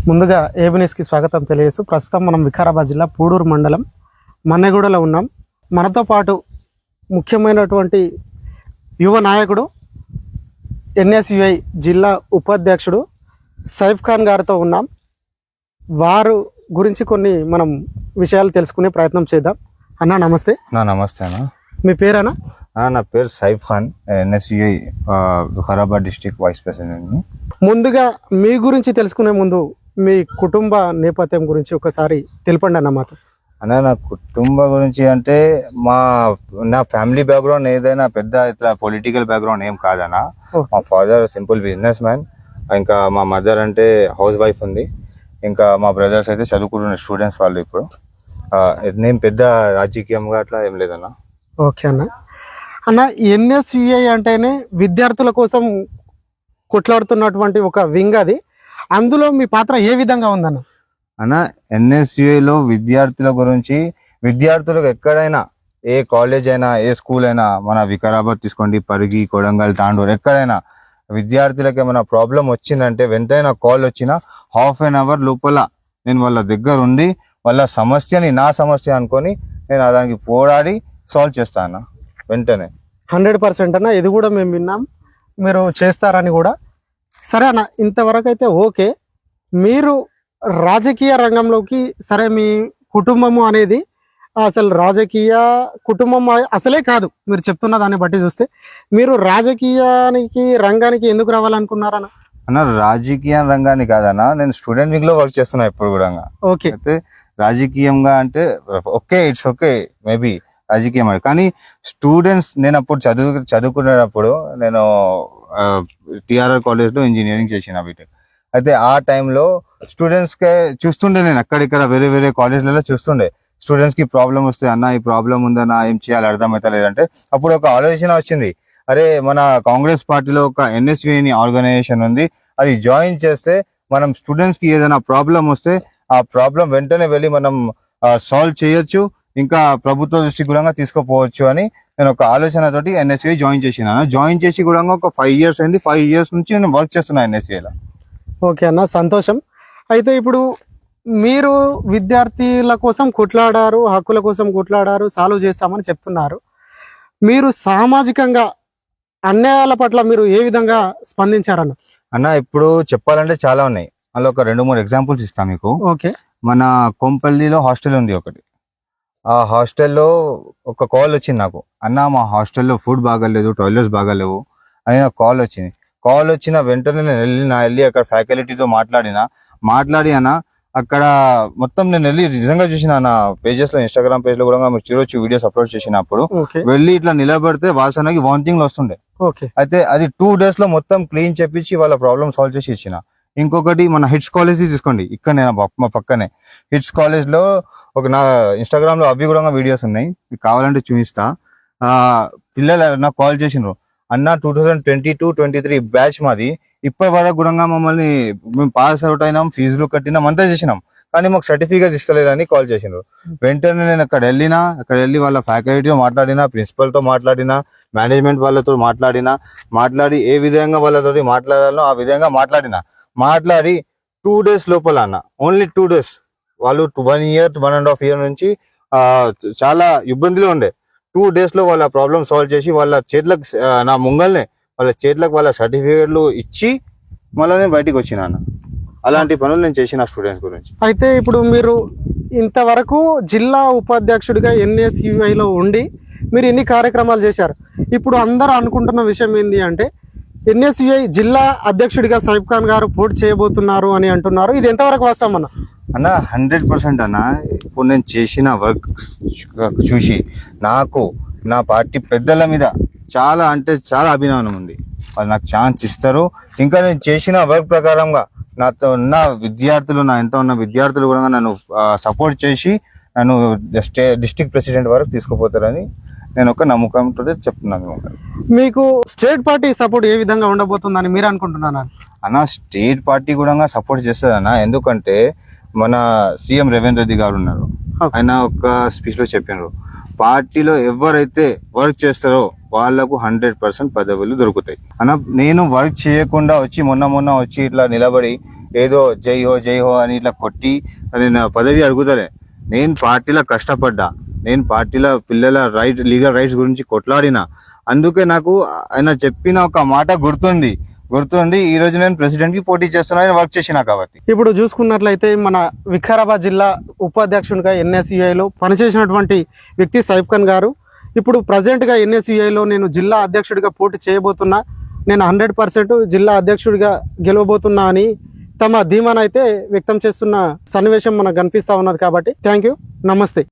ముందుగా ఏబినిస్కి స్వాగతం తెలియజేస్తూ ప్రస్తుతం మనం వికారాబాద్ జిల్లా పూడూరు మండలం మన్నెగూడలో ఉన్నాం. మనతో పాటు ముఖ్యమైనటువంటి యువ నాయకుడు ఎన్ఎస్యుఐ జిల్లా ఉపాధ్యక్షుడు సైఫ్ ఖాన్ గారితో ఉన్నాం. వారు గురించి కొన్ని మనం విషయాలు తెలుసుకునే ప్రయత్నం చేద్దాం. అన్న నమస్తే. నమస్తే అన్న. మీ పేరేనా? నా పేరు Saif Khan, NSUI Vikarabad district vice ప్రెసిడెంట్ని. ముందుగా మీ గురించి తెలుసుకునే ముందు మీ కుటుంబ నేపథ్యం గురించి ఒకసారి తెలపండి అన్న మాతో. అన్న, నా కుటుంబ గురించి అంటే నా ఫ్యామిలీ బ్యాక్గ్రౌండ్ ఏదైనా పెద్ద ఇట్లా పొలిటికల్ బ్యాక్గ్రౌండ్ ఏం కాదన్న. మా ఫాదర్ సింపుల్ బిజినెస్ మ్యాన్, ఇంకా మా మదర్ అంటే హౌస్ వైఫ్ ఉంది, ఇంకా మా బ్రదర్స్ అయితే చదువుకుంటున్న స్టూడెంట్స్ వాళ్ళు. ఇప్పుడు నేను పెద్ద రాజకీయంగా అట్లా ఏం లేదన్న. ఓకే అన్న. అన్న, ఎన్ఎస్యుఐ అంటేనే విద్యార్థుల కోసం కొట్లాడుతున్నటువంటి ఒక వింగ్ అది. అందులో మీ పాత్ర ఏ విధంగా ఉందన్న? అన్న, ఎన్ఎస్యుఐలో విద్యార్థుల గురించి, విద్యార్థులకు ఎక్కడైనా ఏ కాలేజ్ అయినా ఏ స్కూల్ అయినా, మన వికారాబాద్ తీసుకోండి, పరిగి, కొడంగల్, తాండూరు, ఎక్కడైనా విద్యార్థులకు ఏమైనా ప్రాబ్లం వచ్చిందంటే వెంటనే కాల్ వచ్చినా ½ an hour లోపల నేను వాళ్ళ దగ్గర ఉండి వాళ్ళ సమస్యని నా సమస్య అనుకొని నేను దానికి పోరాడి సాల్వ్ చేస్తాను వెంటనే. 100% అన్న, ఇది కూడా మేము విన్నాం మీరు చేస్తారని కూడా. సరే అన్న, ఇంతవరకు అయితే ఓకే. మీరు రాజకీయ రంగంలోకి, సరే మీ కుటుంబము అనేది అసలు రాజకీయ కుటుంబం అసలే కాదు మీరు చెప్తున్న దాన్ని బట్టి చూస్తే, మీరు రాజకీయానికి రంగానికి ఎందుకు రావాలనుకున్నారన్న? అన్న, రాజకీయ రంగాన్ని కాదన్న, నేను స్టూడెంట్ వింగ్ లో వర్క్ చేస్తున్నా ఇప్పుడు కూడా. ఓకే. అయితే రాజకీయంగా అంటే ఓకే, ఇట్స్ ఓకే, మేబీ రాజకీయం అని. కానీ స్టూడెంట్స్, నేను అప్పుడు చదువుకునేటప్పుడు నేను టిఆర్ఆర్ కాలేజ్లో ఇంజనీరింగ్ చేసిన బీటెక్. అయితే ఆ టైంలో స్టూడెంట్స్కే చూస్తుండే, నేను అక్కడిక్కడ వేరే వేరే కాలేజ్లలో చూస్తుండే. స్టూడెంట్స్కి ప్రాబ్లం వస్తే, అన్న ఈ ప్రాబ్లం ఉందన్నా, ఏం చేయాలి అర్థమవుతలేదంటే అప్పుడు ఒక ఆలోచన వచ్చింది, అరే మన కాంగ్రెస్ పార్టీలో ఒక ఎన్ఎస్యుఐ ఆర్గనైజేషన్ ఉంది, అది జాయిన్ చేస్తే మనం స్టూడెంట్స్కి ఏదైనా ప్రాబ్లం వస్తే ఆ ప్రాబ్లం వెంటనే వెళ్ళి మనం సాల్వ్ చేయొచ్చు, ఇంకా ప్రభుత్వ దృష్టి కూడా తీసుకుపోవచ్చు అని నేను ఒక ఆలోచనతోటి ఎన్ఎస్యుఐ జాయిన్ చేసినాను. జాయిన్ చేసి కూడా ఒక 5 years అయింది. 5 years నుంచి నేను వర్క్ చేస్తున్నాను ఎన్ఎస్యుఐలో. ఓకే అన్న, సంతోషం. అయితే ఇప్పుడు మీరు విద్యార్థుల కోసం కొట్లాడారు, హక్కుల కోసం కొట్లాడారు, సాల్వ్ చేస్తామని చెప్తున్నారు. మీరు సామాజికంగా అన్యాయాల పట్ల మీరు ఏ విధంగా స్పందించారన్న? అన్న, ఇప్పుడు చెప్పాలంటే చాలా ఉన్నాయి. అందులో ఒక 2-3 ఎగ్జాంపుల్స్ ఇస్తాను మీకు. ఓకే. మన కొంపల్లిలో హాస్టల్ ఉంది ఒకటి. ఆ హాస్టల్లో ఒక కాల్ వచ్చింది నాకు, అన్న మా హాస్టల్లో ఫుడ్ బాగాలేదు, టాయిలెట్స్ బాగాలేవు అని నాకు కాల్ వచ్చింది. కాల్ వచ్చిన వెంటనే నేను వెళ్ళి అక్కడ ఫ్యాకల్టీతో మాట్లాడి అన్న, అక్కడ మొత్తం నేను వెళ్ళి నిజంగా చూసిన నా పేజెస్లో, ఇన్స్టాగ్రామ్ పేజ్లో కూడా మీరు చూడొచ్చు, వీడియోస్ అప్లోడ్ చేసినప్పుడు వెళ్ళి ఇట్లా నిలబడితే వాసనకి వామిటింగ్లు వస్తుండే. అయితే అది 2 days లో మొత్తం క్లీన్ చేపించి వాళ్ళ ప్రాబ్లమ్ సాల్వ్ చేసి ఇచ్చిన. ఇంకొకటి మన హిట్స్ కాలేజ్ తీసుకోండి, ఇక్కడ నేను మా పక్కనే హిట్స్ కాలేజ్ లో ఒక నా ఇన్స్టాగ్రామ్ లో అవి కూడా వీడియోస్ ఉన్నాయి, మీకు కావాలంటే చూపిస్తా. పిల్లలు నాకు కాల్ చేసినారు, అన్న 2022-23 బ్యాచ్ మాది, ఇప్పటి వరకు కూడా మమ్మల్ని మేము పాస్ అవుట్ అయినాం, ఫీజులు కట్టినాం, అంతా చేసినాం, కానీ మాకు సర్టిఫికేట్స్ ఇస్తలేదని కాల్ చేసినారు. వెంటనే నేను అక్కడ వెళ్ళి వాళ్ళ ఫ్యాకల్టీతో మాట్లాడినా, ప్రిన్సిపల్తో మాట్లాడినా, మేనేజ్మెంట్ వాళ్ళతో మాట్లాడి ఏ విధంగా వాళ్ళతో మాట్లాడాలో ఆ విధంగా మాట్లాడి 2 days లోపల అన్న, ఓన్లీ 2 days, వాళ్ళు 1 year 1.5 year నుంచి చాలా ఇబ్బందిలో ఉండే. 2 days లో వాళ్ళ ప్రాబ్లమ్ సాల్వ్ చేసి వాళ్ళ చేతులకు, నా ముంగల్నే వాళ్ళ చేతులకు వాళ్ళ సర్టిఫికేట్లు ఇచ్చి మళ్ళీ నేను బయటికి వచ్చినా అన్న. అలాంటి పనులు నేను చేసిన స్టూడెంట్స్ గురించి. అయితే ఇప్పుడు మీరు ఇంతవరకు జిల్లా ఉపాధ్యక్షుడిగా ఎన్ఎస్యుఐలో ఉండి మీరు ఎన్ని కార్యక్రమాలు చేశారు? ఇప్పుడు అందరూ అనుకుంటున్న విషయం ఏంటి అంటే, ఎన్ఎస్యుఐ జిల్లా అధ్యక్షుడిగా సైఫ్ ఖాన్ గారు పోటీ చేయబోతున్నారు అని అంటున్నారు. ఇది ఎంతవరకు వాస్తవం అన్న? అన్న 100% అన్న. ఇప్పుడు నేను చేసిన వర్క్ చూసి నాకు నా పార్టీ పెద్దల మీద చాలా అంటే చాలా అభిమానం ఉంది. వాళ్ళు నాకు ఛాన్స్ ఇస్తారు. ఇంకా నేను చేసిన వర్క్ ప్రకారంగా నాతో ఉన్న విద్యార్థులు, నా ఎంత ఉన్న విద్యార్థులు కూడా నన్ను సపోర్ట్ చేసి నన్ను డిస్ట్రిక్ట్ ప్రెసిడెంట్ వరకు తీసుకుపోతారని నేను ఒక నమ్మకంతో చెప్తున్నాను. మీకు స్టేట్ పార్టీ సపోర్ట్ ఏ విధంగా ఉండబోతుందని మీరు అనుకుంటున్నాను అన్న? స్టేట్ పార్టీ కూడా సపోర్ట్ చేస్తుంది అన్న. ఎందుకంటే మన సీఎం రేవంత్ రెడ్డి గారు ఉన్నారు, ఆయన ఒక స్పీచ్ లో చెప్పినారు, పార్టీలో ఎవరైతే వర్క్ చేస్తారో వాళ్లకు 100% పదవులు దొరుకుతాయి అన్న. నేను వర్క్ చేయకుండా వచ్చి మొన్న వచ్చి ఇట్లా నిలబడి ఏదో జై హో అని ఇట్లా కొట్టి నేను పదవి అడుగుతలే. నేను పార్టీలో కష్టపడ్డా, నేను పార్టీలో పిల్లల లీగల్ రైట్స్ గురించి కొట్లాడినా. అందుకే నాకు ఆయన చెప్పిన ఒక మాట గుర్తుంది. ఈ రోజు నేను ప్రెసిడెంట్ కి పోటీ చేస్తున్నా, వర్క్ చేసినా కాబట్టి. ఇప్పుడు చూసుకున్నట్లయితే మన వికారాబాద్ జిల్లా ఉపాధ్యక్షునిగా ఎన్ఎస్యుఐలో పనిచేసినటువంటి వ్యక్తి సైఫ్ ఖాన్ గారు ఇప్పుడు ప్రజెంట్గా ఎన్ఎస్యుఐలో నేను జిల్లా అధ్యక్షుడిగా పోటీ చేయబోతున్నా, నేను 100% జిల్లా అధ్యక్షుడిగా గెలవబోతున్నా అని తమ ధీమానైతే వ్యక్తం చేస్తున్న సన్నివేశం మనకు కనిపిస్తా ఉన్నది. కాబట్టి థ్యాంక్ యూ, నమస్తే.